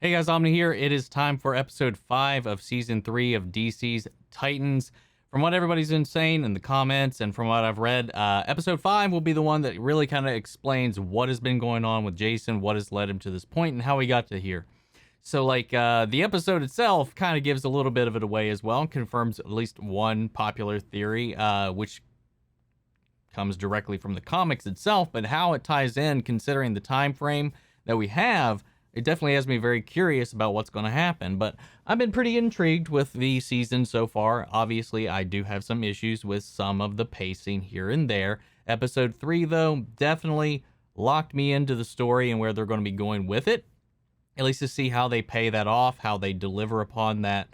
Hey guys, Omni here. It is time for episode 5 of season 3 of DC's Titans. From what everybody's been saying in the comments and from what I've read, episode 5 will be the one that really kind of explains what has been going on with Jason, what has led him to this point, and how he got to here. So, the episode itself kind of gives a little bit of it away as well, and confirms at least one popular theory, which comes directly from the comics itself, but how it ties in, considering the time frame that we have, it definitely has me very curious about what's going to happen. But I've been pretty intrigued with the season so far. Obviously, I do have some issues with some of the pacing here and there. Episode 3, though, definitely locked me into the story and where they're going to be going with it. At least to see how they pay that off, how they deliver upon that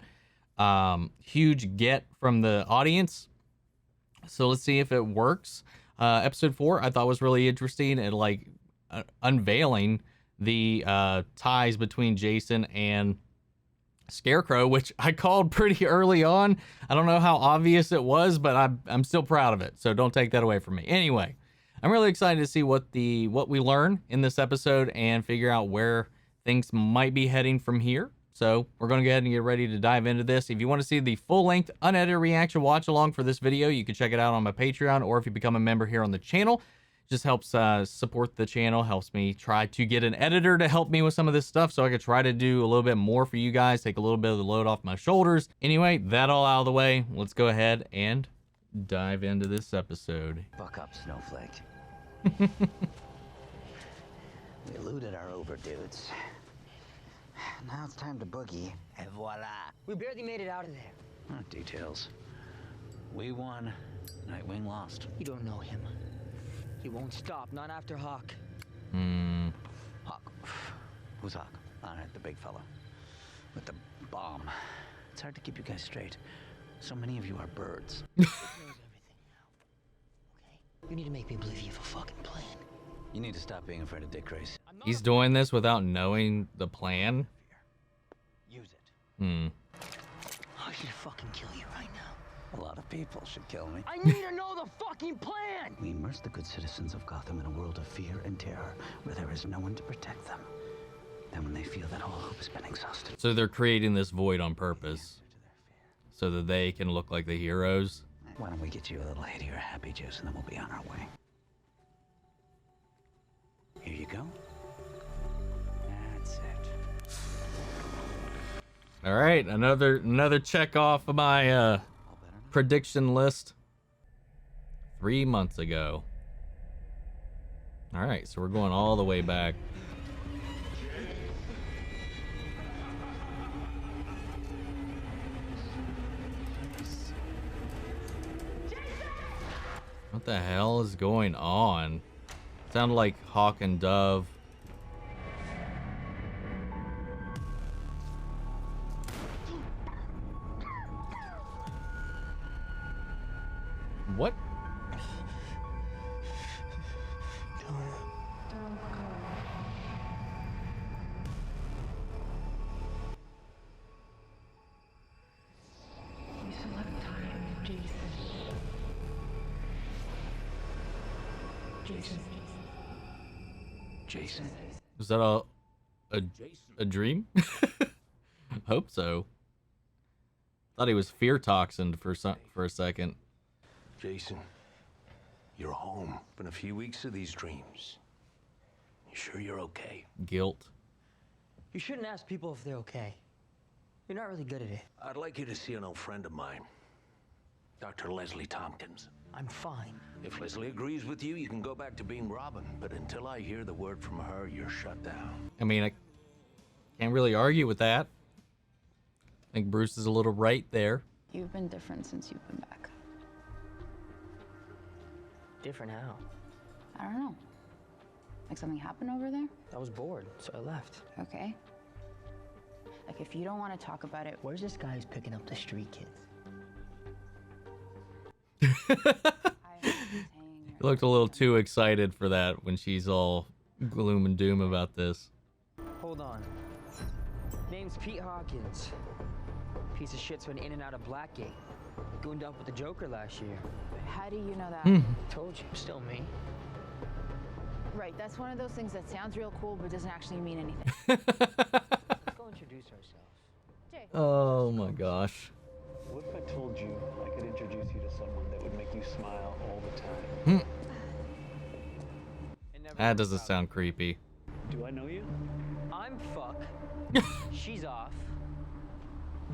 huge get from the audience. So let's see if it works. Episode 4, I thought was really interesting and unveiling the ties between Jason and Scarecrow, which I called pretty early on. I don't know how obvious it was, but I'm still proud of it, so don't take that away from me. Anyway, I'm really excited to see what we learn in this episode and figure out where things might be heading from here. So we're going to go ahead and get ready to dive into this. If you want to see the full-length, unedited reaction watch along for this video, you can check it out on my Patreon, or if you become a member here on the channel. Just helps support the channel, helps me try to get an editor to help me with some of this stuff so I could try to do a little bit more for you guys, take a little bit of the load off my shoulders. Anyway, that all out of the way, let's go ahead and dive into this episode. Buck up, Snowflake. We looted our overdudes. Now it's time to boogie. And voila. We barely made it out of there. Details. We won. Nightwing lost. You don't know him. He won't stop, not after Hawk. Hawk. Who's Hawk? All right, the big fella. With the bomb. It's hard to keep you guys straight. So many of you are birds. He knows everything now. Okay? You need to make me believe you have a fucking plan. You need to stop being afraid of Dick Grayson. He's doing this without knowing the plan? Use it. I should fucking kill you right now. A lot of people should kill me. I need to know the fucking plan! We immerse the good citizens of Gotham in a world of fear and terror where there is no one to protect them. Then when they feel that all hope has been exhausted. So they're creating this void on purpose so that they can look like the heroes. Why don't we get you a little aid of your happy juice and then we'll be on our way. Here you go. That's it. All right, another check off of my prediction list 3 months ago. All right, so we're going all the way back. What the hell is going on? Sounded like Hawk and Dove. What? We select time, Jason. Jason? Was that a dream? Hope so. Thought he was fear toxined for a second. Jason, you're home. Been a few weeks of these dreams. You sure you're okay? Guilt. You shouldn't ask people if they're okay. You're not really good at it. I'd like you to see an old friend of mine, Dr. Leslie Tompkins. I'm fine. If Leslie agrees with you, you can go back to being Robin. But until I hear the word from her, you're shut down. I mean, I can't really argue with that. I think Bruce is a little right there. You've been different since you've been back. Different how? I don't know. Like something happened over there? I was bored, so I left. Okay. Like if you don't want to talk about it, Where's this guy who's picking up the street kids? You looked a little too excited for that when she's all gloom and doom about this. Hold on. Name's Pete Hawkins. Piece of shit's been in and out of Blackgate. Gooned up with the Joker last year. How do you know that? Told you, still me. Right, that's one of those things that sounds real cool but doesn't actually mean anything. What's introduce ourselves. Oh my gosh. What if I told you I could introduce you to someone that would make you smile all the time? That doesn't sound creepy. Do I know you? I'm fuck. She's off.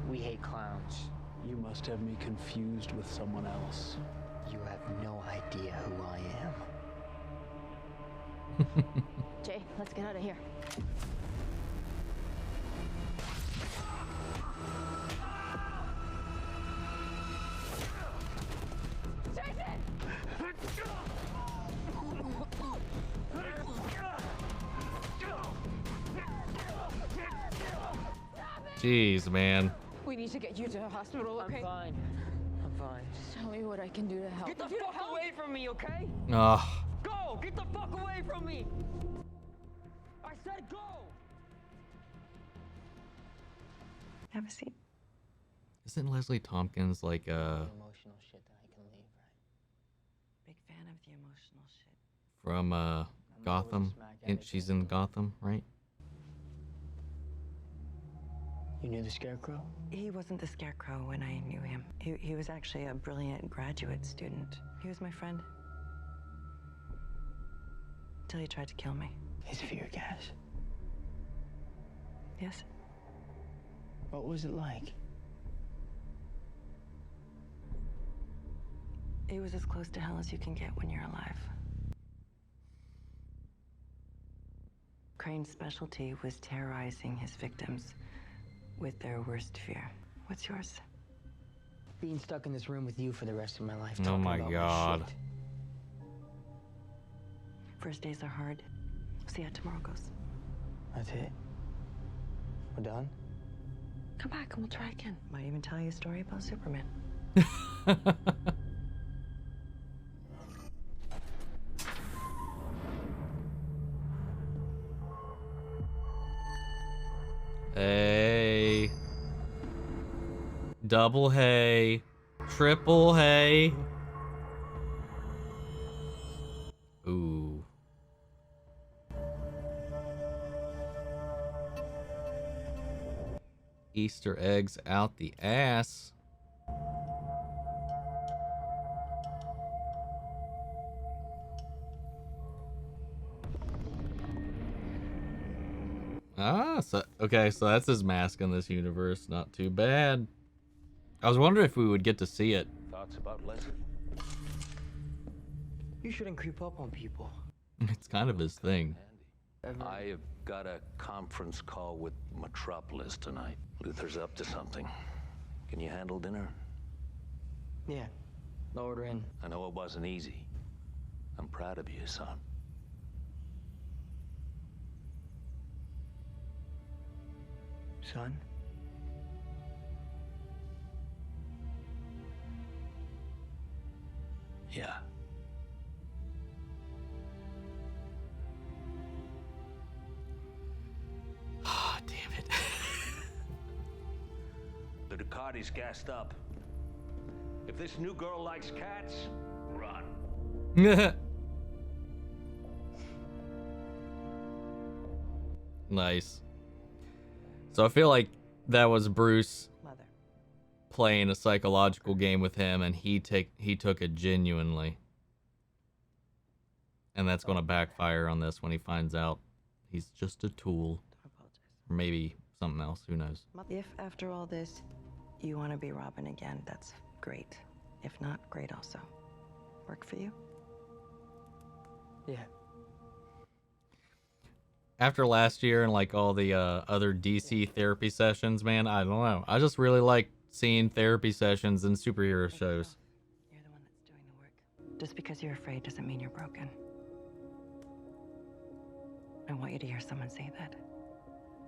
We hate clowns. You must have me confused with someone else. You have no idea who I am. Jay, let's get out of here. Jeez, man. We need to get you to the hospital, okay? I'm fine. I'm fine. Just tell me what I can do to help. Get the fuck away from me, okay? Ugh. Go! Get the fuck away from me! I said go! Have a seat. Isn't Leslie Tompkins like Emotional shit that I can leave, right? Big fan of the emotional shit. from Gotham? She's in Gotham, right? You knew the Scarecrow? He wasn't the Scarecrow when I knew him. He was actually a brilliant graduate student. He was my friend. Till he tried to kill me. His fear gas. Yes? What was it like? It was as close to hell as you can get when you're alive. Crane's specialty was terrorizing his victims with their worst fear. What's yours? Being stuck in this room with you for the rest of my life. Oh talking my about God. shit. First days are hard. See how tomorrow goes. That's it? We're done? Come back and we'll try again. Might even tell you a story about Superman. Hey. Double hey. Triple hey. Ooh. Easter eggs out the ass. So that's his mask in this universe. Not too bad. I was wondering if we would get to see it. Thoughts about Leslie? You shouldn't creep up on people. It's kind of his thing. I have got a conference call with Metropolis tonight. Luther's up to something. Can you handle dinner? Yeah. I'll order in. I know it wasn't easy. I'm proud of you, son. Son? Yeah. Ah, damn it. The Ducati's gassed up. If this new girl likes cats, run. Nice. So I feel like that was Bruce Mother. playing a psychological game with him, and he took it genuinely. And that's going to backfire on this when he finds out he's just a tool. Don't apologize. Or maybe something else, who knows. If after all this, you want to be Robin again, that's great. If not, great also. Work for you? Yeah. After last year and like all the other DC therapy sessions, man, I don't know. I just really like seeing therapy sessions in superhero shows. You're the one that's doing the work. Just because you're afraid doesn't mean you're broken. I want you to hear someone say that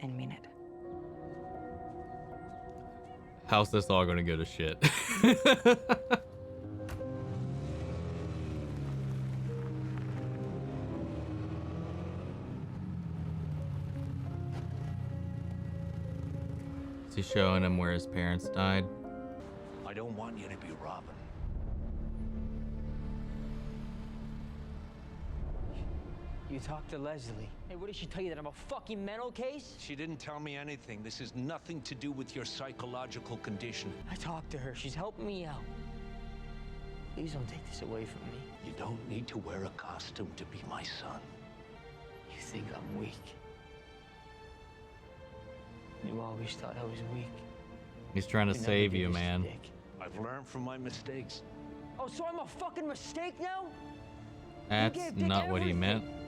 and mean it. How's this all going to go to shit? Is he showing him where his parents died? I don't want you to be Robin. You talked to Leslie. Hey, what did she tell you, that I'm a fucking mental case? She didn't tell me anything. This has nothing to do with your psychological condition. I talked to her. She's helping me out. Please don't take this away from me. You don't need to wear a costume to be my son. You think I'm weak? You always thought I was weak. He's trying to You never save did you, this, man. Dick. I've learned from my mistakes. Oh, so I'm a fucking mistake now? That's gave Dick not what he meant. everything.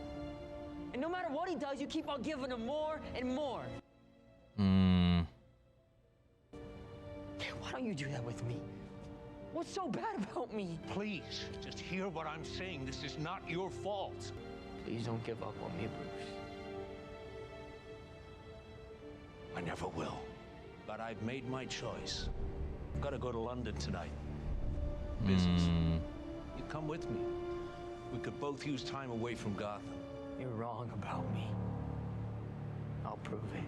And no matter what he does, you keep on giving him more and more. Why don't you do that with me? What's so bad about me? Please, just hear what I'm saying. This is not your fault. Please don't give up on me, Bruce. I never will. But I've made my choice. I've got to go to London tonight. Business. You come with me. We could both use time away from Gotham. You're wrong about me. I'll prove it.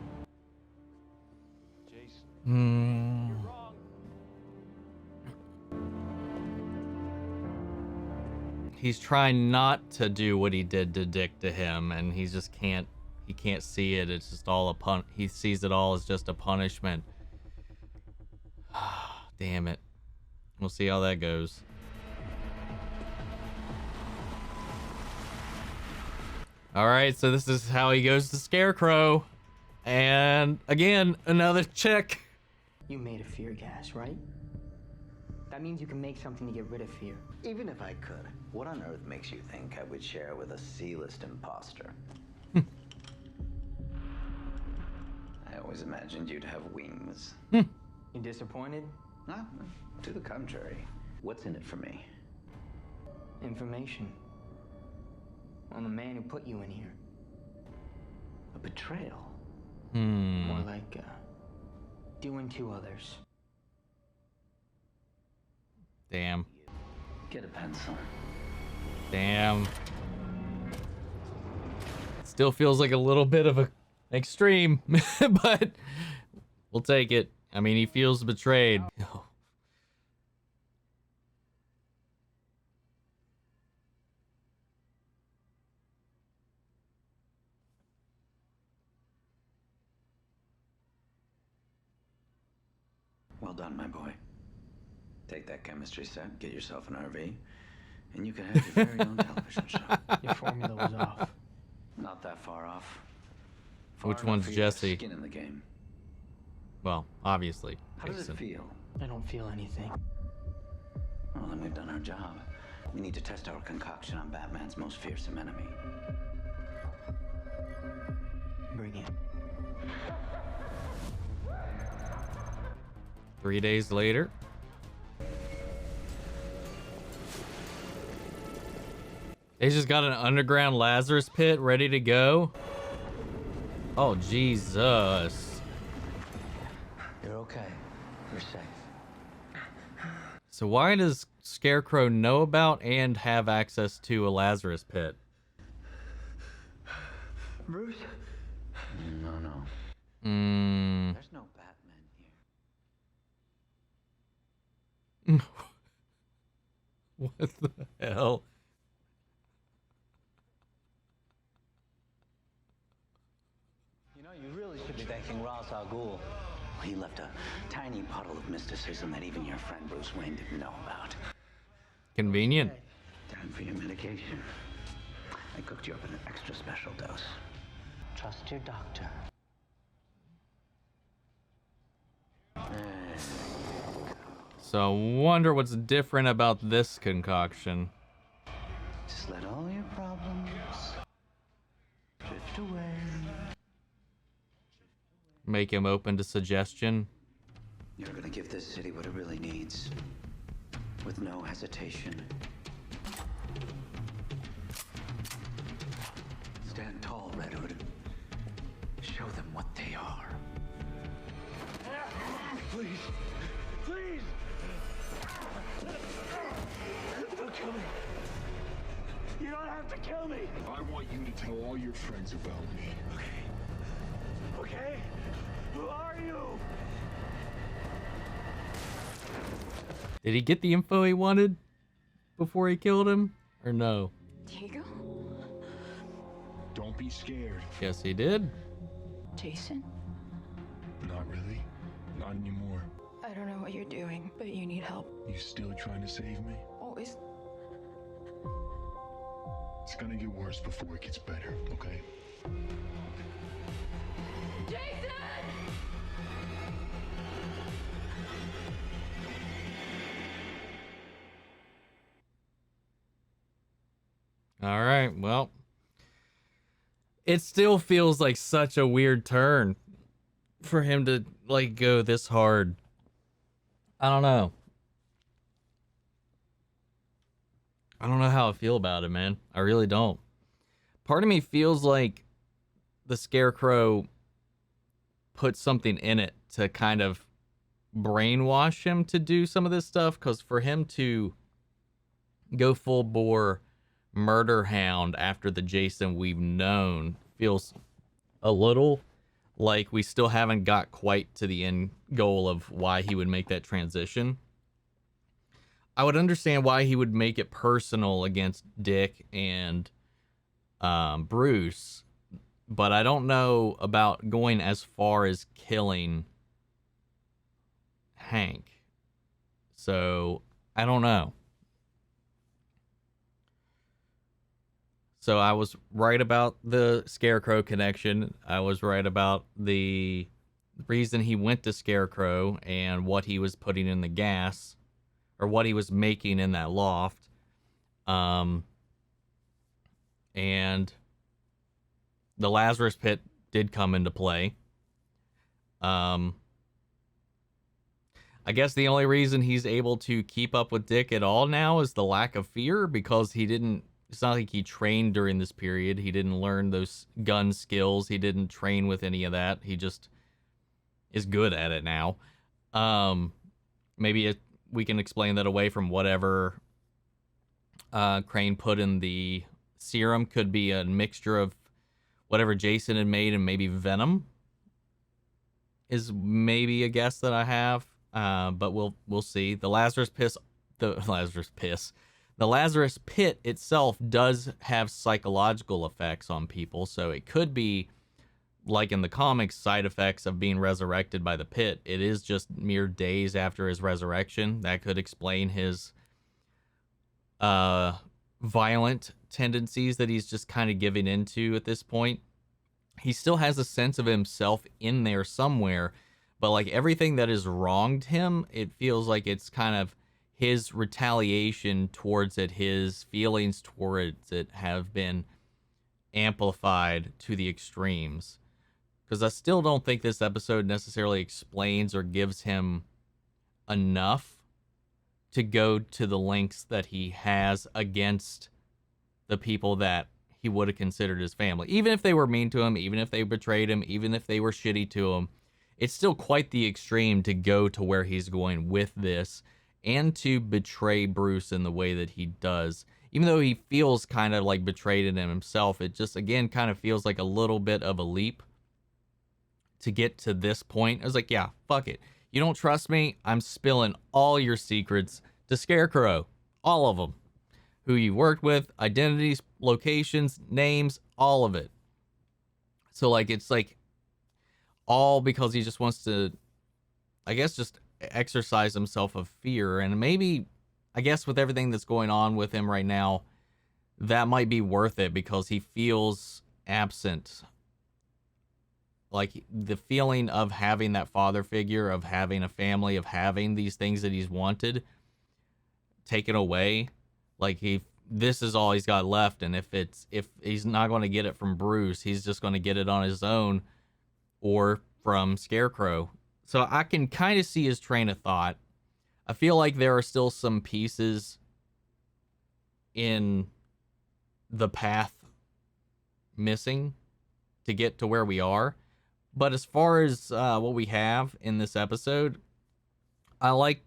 Jason. You're wrong. He's trying not to do what he did to Dick to him, and he just can't. He can't see it. It's just all a he sees it all as just a punishment. Damn it. We'll see how that goes. All right, so this is how he goes to Scarecrow. And again, another check. You made a fear gas, right? That means you can make something to get rid of fear. Even if I could, what on earth makes you think I would share with a C-list imposter? I always imagined you'd have wings. You disappointed? Ah, to the contrary. What's in it for me? Information on the man who put you in here. A betrayal. More like doing to others. Damn. Get a pencil. Damn. Still feels like a little bit of a extreme, but we'll take it. I mean, he feels betrayed. Well done, my boy. Take that chemistry set, get yourself an RV, and you can have your very own television show. Your formula was off. Not that far off. Which Far enough one's for you to have Jesse? Skin in the game. Well, obviously. How does Jason. it feel? I don't feel anything. Well, then we've done our job. We need to test our concoction on Batman's most fearsome enemy. Bring it. 3 days later. They just got an underground Lazarus pit ready to go. Oh, Jesus. You're okay. You're safe. So why does Scarecrow know about and have access to a Lazarus pit? Bruce? No, no. There's no Batman here. What the hell? You know, you really should be thanking Ra's al Ghul. He left a tiny puddle of mysticism that even your friend Bruce Wayne didn't know about. Convenient. Time for your medication. I cooked you up in an extra special dose. Trust your doctor. So I wonder what's different about this concoction. Just let all your problems drift away. Make him open to suggestion. You're gonna give this city what it really needs. With no hesitation. Stand tall, Red Hood. Show them what they are. Please. Please. Don't kill me. You don't have to kill me. I want you to tell all your friends about me. Okay? Who are you? Did he get the info he wanted before he killed him? Or no? Diego? Don't be scared. Yes, he did. Jason, Not really. Not anymore. I don't know what you're doing, but you need help. You still trying to save me? Always. It's gonna get worse before it gets better, okay? All right, well, it still feels like such a weird turn for him to like go this hard. I don't know. I don't know how I feel about it, man. I really don't. Part of me feels like the Scarecrow put something in it to kind of brainwash him to do some of this stuff, because for him to go full bore murder hound after the Jason we've known feels a little like we still haven't got quite to the end goal of why he would make that transition. I would understand why he would make it personal against Dick and Bruce, but I don't know about going as far as killing Hank. So I don't know. So I was right about the Scarecrow connection. I was right about the reason he went to Scarecrow and what he was putting in the gas, or what he was making in that loft. And the Lazarus pit did come into play. I guess the only reason he's able to keep up with Dick at all now is the lack of fear, because it's not like he trained during this period. He didn't learn those gun skills. He didn't train with any of that. He just is good at it now. Maybe we can explain that away from whatever Crane put in the serum. Could be a mixture of whatever Jason had made and maybe venom is maybe a guess that I have. But we'll see. The Lazarus pit itself does have psychological effects on people, so it could be like in the comics, side effects of being resurrected by the pit. It is just mere days after his resurrection. That could explain his violent tendencies that he's just kind of giving into at this point. He still has a sense of himself in there somewhere, but like everything that has wronged him, it feels like it's kind of his retaliation towards it, his feelings towards it have been amplified to the extremes. Because I still don't think this episode necessarily explains or gives him enough to go to the lengths that he has against the people that he would have considered his family. Even if they were mean to him, even if they betrayed him, even if they were shitty to him, it's still quite the extreme to go to where he's going with this and to betray Bruce in the way that he does. Even though he feels kind of like betrayed in himself, it just, again, kind of feels like a little bit of a leap to get to this point. I was like, yeah, fuck it. You don't trust me? I'm spilling all your secrets to Scarecrow. All of them. Who you worked with, identities, locations, names, all of it. So, like, it's like all because he just wants to, I guess, just exercise himself of fear. And maybe, I guess, with everything that's going on with him right now, that might be worth it because he feels absent. Like the feeling of having that father figure, of having a family, of having these things that he's wanted taken away. Like this is all he's got left. And if he's not going to get it from Bruce, he's just going to get it on his own or from Scarecrow. So I can kind of see his train of thought. I feel like there are still some pieces in the path missing to get to where we are. But as far as what we have in this episode, I like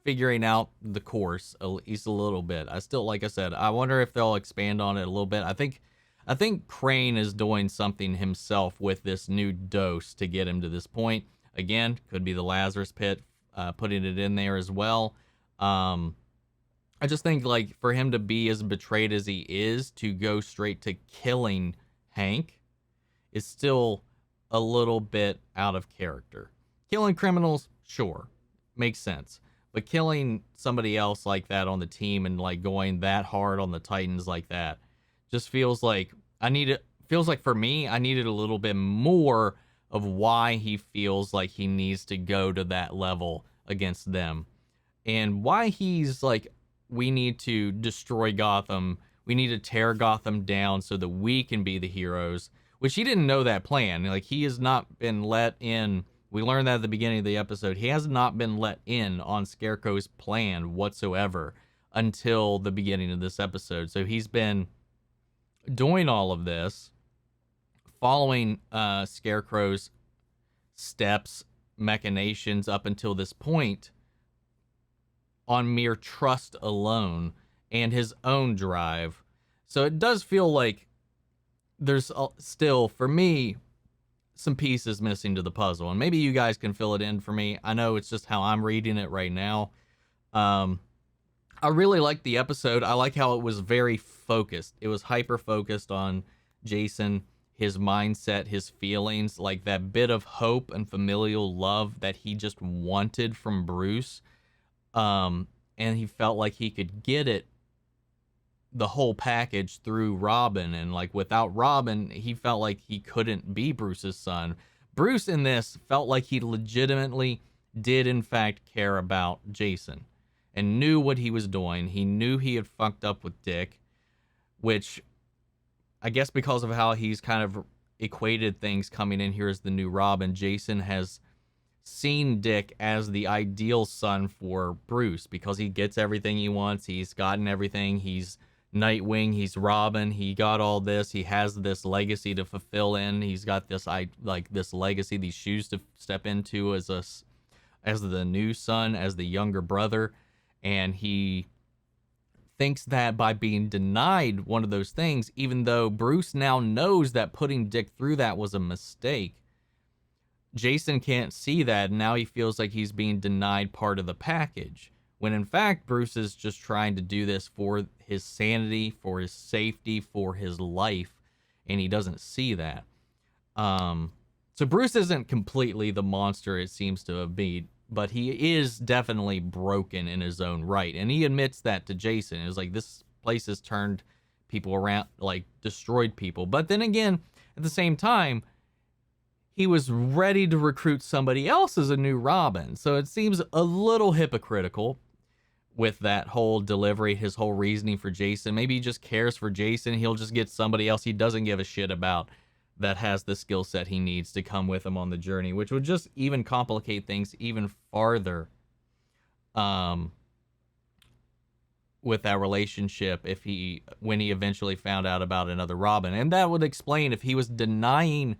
figuring out the course at least a little bit. I still, like I said, I wonder if they'll expand on it a little bit. I think Crane is doing something himself with this new dose to get him to this point. Again, could be the Lazarus pit, putting it in there as well. I just think, like, for him to be as betrayed as he is, to go straight to killing Hank is still a little bit out of character. Killing criminals, sure, makes sense. But killing somebody else like that on the team and like going that hard on the Titans like that just feels like for me, I needed a little bit more of why he feels like he needs to go to that level against them. And why he's like, we need to destroy Gotham. We need to tear Gotham down so that we can be the heroes, which he didn't know that plan. Like, he has not been let in. We learned that at the beginning of the episode. He has not been let in on Scarecrow's plan whatsoever until the beginning of this episode. So he's been doing all of this, following Scarecrow's steps, machinations up until this point on mere trust alone and his own drive. So it does feel like there's still, for me, some pieces missing to the puzzle, and maybe you guys can fill it in for me. I know it's just how I'm reading it right now. I really liked the episode. I like how it was very focused. It was hyper focused on Jason, his mindset, his feelings, like that bit of hope and familial love that he just wanted from Bruce. And he felt like he could get it, the whole package, through Robin. And like, without Robin, he felt like he couldn't be Bruce's son. Bruce in this felt like he legitimately did in fact care about Jason and knew what he was doing. He knew he had fucked up with Dick, which I guess because of how he's kind of equated things coming in here as the new Robin, Jason has seen Dick as the ideal son for Bruce because he gets everything he wants. He's gotten everything. He's Nightwing, he's Robin, he got all this. He has this legacy to fulfill in. He's got this this legacy, these shoes to step into as the new son, as the younger brother. And he thinks that by being denied one of those things, even though Bruce now knows that putting Dick through that was a mistake, Jason can't see that, and now he feels like he's being denied part of the package. When in fact, Bruce is just trying to do this for his sanity, for his safety, for his life, and he doesn't see that. So Bruce isn't completely the monster it seems to have been, but he is definitely broken in his own right, and he admits that to Jason. It's like, this place has turned people around, like destroyed people. But then again, at the same time, he was ready to recruit somebody else as a new Robin. So it seems a little hypocritical with that whole delivery, his whole reasoning for Jason. Maybe he just cares for Jason. He'll just get somebody else he doesn't give a shit about that has the skill set he needs to come with him on the journey, which would just even complicate things even farther with that relationship when he eventually found out about another Robin. And that would explain if he was denying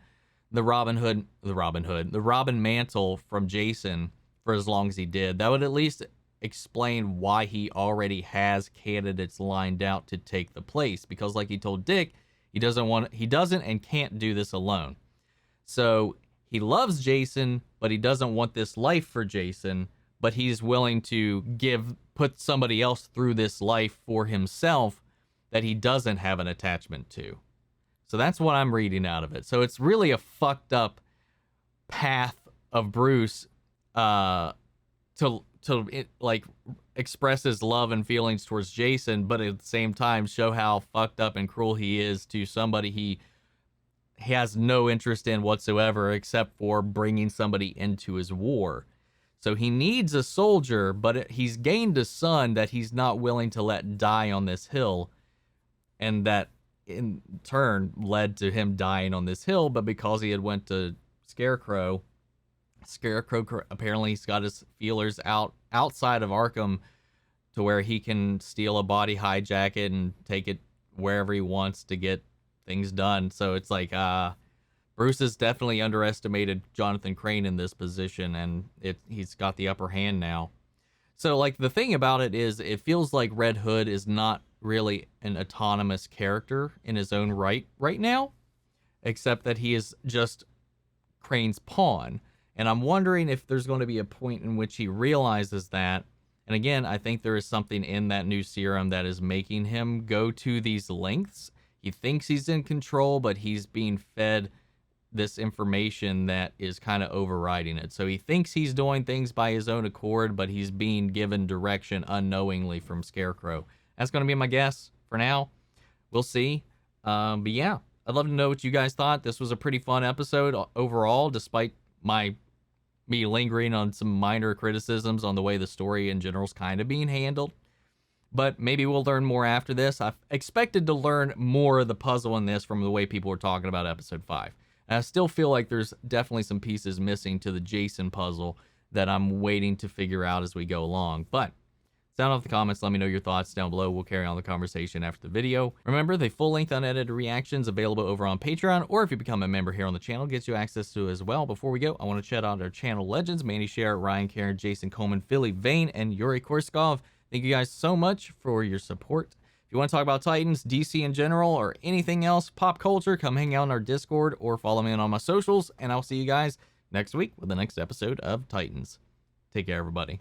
the Robin mantle from Jason for as long as he did. That would at least explain why he already has candidates lined out to take the place, because like he told Dick, he doesn't and can't do this alone. So he loves Jason, but he doesn't want this life for Jason, but he's willing to put somebody else through this life for himself that he doesn't have an attachment to. So that's what I'm reading out of it. So it's really a fucked up path of Bruce to express his love and feelings towards Jason, but at the same time show how fucked up and cruel he is to somebody he has no interest in whatsoever, except for bringing somebody into his war. So he needs a soldier, but he's gained a son that he's not willing to let die on this hill, and that in turn led to him dying on this hill. But because he had went to Scarecrow apparently he's got his feelers outside of Arkham to where he can steal a body, hijack it, and take it wherever he wants to get things done. So it's like Bruce has definitely underestimated Jonathan Crane in this position, and he's got the upper hand now. So like, the thing about it is, it feels like Red Hood is not really an autonomous character in his own right now, except that he is just Crane's pawn. And I'm wondering if there's going to be a point in which he realizes that. And again, I think there is something in that new serum that is making him go to these lengths. He thinks he's in control, but he's being fed this information that is kind of overriding it. So he thinks he's doing things by his own accord, but he's being given direction unknowingly from Scarecrow. That's going to be my guess for now. We'll see. But yeah, I'd love to know what you guys thought. This was a pretty fun episode overall, despite me lingering on some minor criticisms on the way the story in general is kind of being handled. But maybe we'll learn more after this. I've expected to learn more of the puzzle in this from the way people were talking about episode 5. And I still feel like there's definitely some pieces missing to the Jason puzzle that I'm waiting to figure out as we go along. But sound off the comments. Let me know your thoughts down below. We'll carry on the conversation after the video. Remember, the full-length unedited reactions available over on Patreon, or if you become a member here on the channel, gets you access to it as well. Before we go, I want to shout out our channel legends, Mandy Scher, Ryan Karen, Jason Coleman, Philly Vane, and Yuri Korskov. Thank you guys so much for your support. If you want to talk about Titans, DC in general, or anything else, pop culture, come hang out in our Discord or follow me on all my socials, and I'll see you guys next week with the next episode of Titans. Take care, everybody.